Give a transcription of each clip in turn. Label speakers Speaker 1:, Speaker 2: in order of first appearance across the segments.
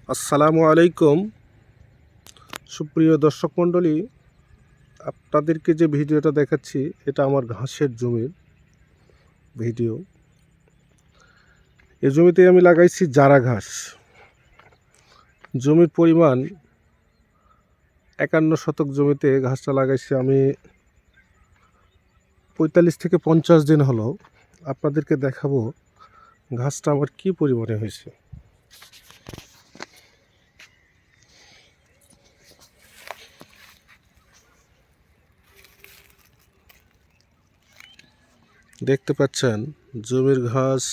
Speaker 1: আসসালামু আলাইকুম সুপ্রিয় দর্শক মণ্ডলী, আপনাদেরকে যে ভিডিওটা দেখাচ্ছি এটা আমার ঘাসের জমির ভিডিও। এই জমিতে আমি লাগাইছি জারা ঘাস। জমির পরিমাণ 51 শতক জমিতে ঘাসটা লাগাইছি আমি 45 থেকে 50 দিন হলো। আপনাদেরকে দেখাবো ঘাসটা আমার কি পরিমাণে হয়েছে। দেখতে পাচ্ছেন জমির ঘাস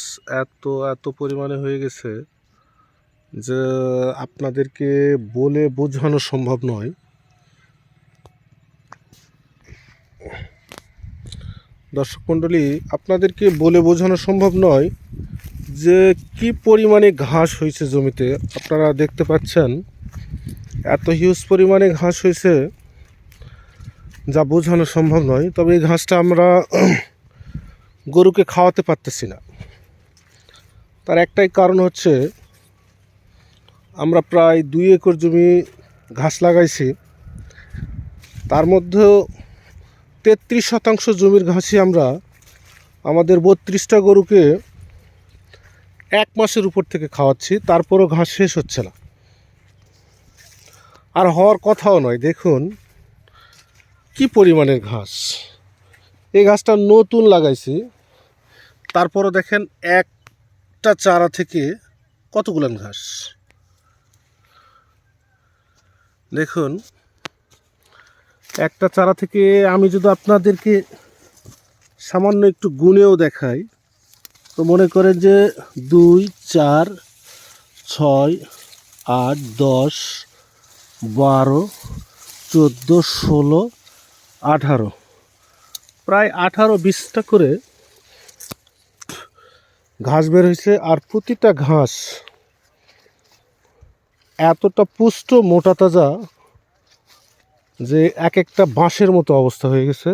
Speaker 1: এত পরিমাণে হয়ে গেছে যে আপনাদেরকে বলে বোঝানো সম্ভব নয়। দর্শক মণ্ডলী, আপনাদেরকে বলে বোঝানো সম্ভব নয় যে কি পরিমাণে ঘাস হয়েছে জমিতে। আপনারা দেখতে পাচ্ছেন এত হিউজ পরিমাণে ঘাস হয়েছে যা বোঝানো সম্ভব নয়। তবে এই ঘাসটা আমরা গরুকে খাওয়াতে পারতেছি না। তার একটাই কারণ হচ্ছে আমরা প্রায় 2 একর জমি ঘাস লাগাইছি, তার মধ্যেও 33% জমির ঘাসই আমরা আমাদের 32টা গরুকে 1 মাসের উপর থেকে খাওয়াচ্ছি, তারপরও ঘাস শেষ হচ্ছে না, আর হওয়ার কথাও নয়। দেখুন কি পরিমাণের ঘাস। এই ঘাসটা নতুন লাগাইছি, তারপরও দেখেন একটা চারা থেকে কতগুলান ঘাস। দেখুন একটা চারা থেকে আমি যদি আপনাদেরকে সামান্য একটু গুণেও দেখাই তো মনে করেন যে 2, 4, 6, 8, 10, 12, 14, 16, 18, প্রায় 18-20টা করে ঘাস বের হয়েছে। আর প্রতিটা ঘাস এতটা পুষ্ট মোটা তাজা যে এক একটা বাঁশের মতো অবস্থা হয়ে গেছে।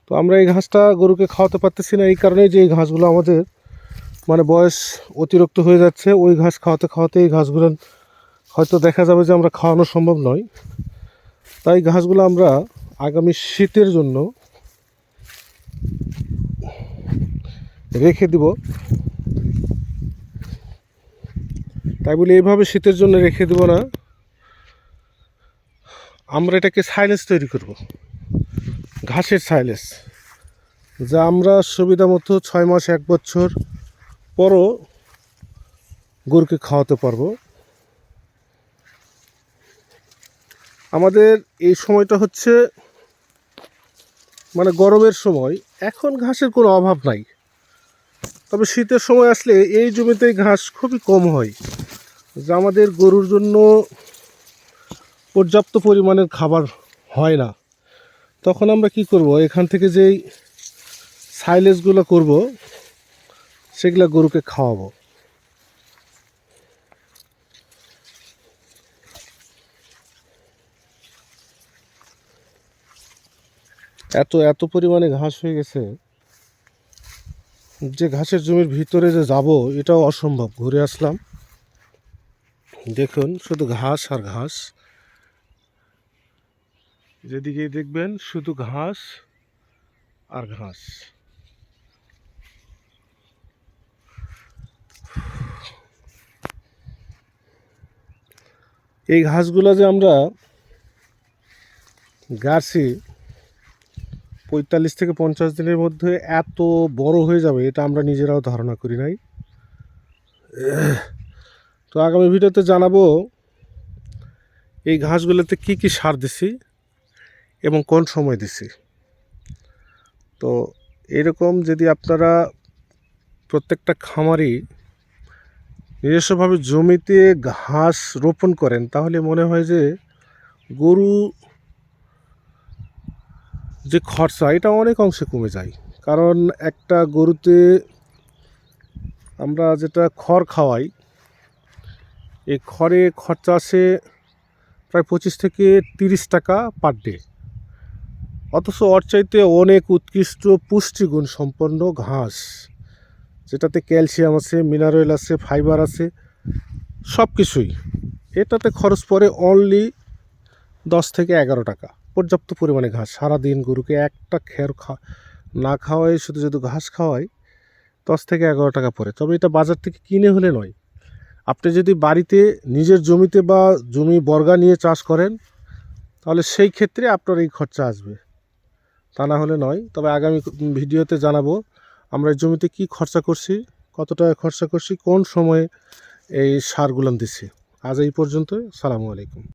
Speaker 1: তো আমরা এই ঘাসটা গরুকে খাওয়াতে পারতেছি না, এই কারণে যে এই ঘাসগুলো আমাদের বয়স অতিরিক্ত হয়ে যাচ্ছে। ওই ঘাস খাওয়াতে খাওয়াতে এই ঘাসগুলো হয়তো দেখা যাবে যে আমরা খাওয়ানো সম্ভব নয়। তাই ঘাসগুলো আমরা আগামী শীতের জন্য রেখে দিব। তাই বলে এইভাবে শীতের জন্য রেখে দেব না, আমরা এটাকে সাইলেজ তৈরি করব, ঘাসের সাইলেজ, যা আমরা সুবিধা মতো 6 মাস 1 বছর পরও গরুকে খাওয়াতে পারবো। আমাদের এই সময়টা হচ্ছে গরমের সময়, এখন ঘাসের কোনো অভাব নাই। তবে শীতের সময় আসলে এই জমিতে ঘাস খুবই কম হয়, যা আমাদের গরুর জন্য পর্যাপ্ত পরিমাণের খাবার হয় না। তখন আমরা কি করব, এখান থেকে যেই সাইলেজগুলো করব সেগুলো গরুকে খাওয়াবো। এত পরিমাণে ঘাস হয়ে গেছে যে ঘাসের জমির ভিতরে যে যাব এটাও অসম্ভব। ঘুরে আসলাম, দেখুন শুধু ঘাস আর ঘাস, যেদিকেই দেখবেন শুধু ঘাস আর ঘাস। এই ঘাসগুলো যে আমরা গাছি 45 থেকে 50 দিনের মধ্যে এত বড় হয়ে যাবে এটা আমরা নিজেরাও ধারণা করি নাই। তো আগামী ভিডিওতে জানাবো এই ঘাসগুলোতে কি কি সার দিছি এবং কোন সময় দিছি। তো এরকম যদি আপনারা প্রত্যেকটা খামারি নিজস্বভাবে জমিতে ঘাস রোপণ করেন তাহলে মনে হয় যে গরু যে খরচা এটা অনেক অংশে কমে যায়। কারণ একটা গরুতে আমরা যেটা খড় খাওয়াই, এই খড়ে খরচা আসে প্রায় 25 থেকে 30 টাকা পার ডে। অথচ ওর চাইতে অনেক উৎকৃষ্ট পুষ্টিগুণ সম্পন্ন ঘাস, যেটাতে ক্যালসিয়াম আছে, মিনারেল আছে, ফাইবার আছে, সব কিছুই এটাতে খরচ পড়ে অনলি 10 থেকে 11 টাকা। পর্যাপ্ত পরিমাণে ঘাস, সারাদিন গরুকে একটা না খাওয়াই শুধু ঘাস খাওয়াই 10 থেকে 11 টাকা পড়ে। তবে এটা বাজার থেকে কিনে হলে নয়। আপনি যদি বাড়িতে নিজের জমিতে বা জমি বর্গা নিয়ে চাষ করেন তাহলে সেই ক্ষেত্রে আপনার এই খরচা আসবে, তা না হলে নয়। তবে আগামী ভিডিওতে জানাবো আমরা এই জমিতে কি খরচা করছি, কত টাকা খরচা করছি, কোন সময়ে এই সারগুলো দিচ্ছি। আজ এই পর্যন্ত। সালামু আলাইকুম।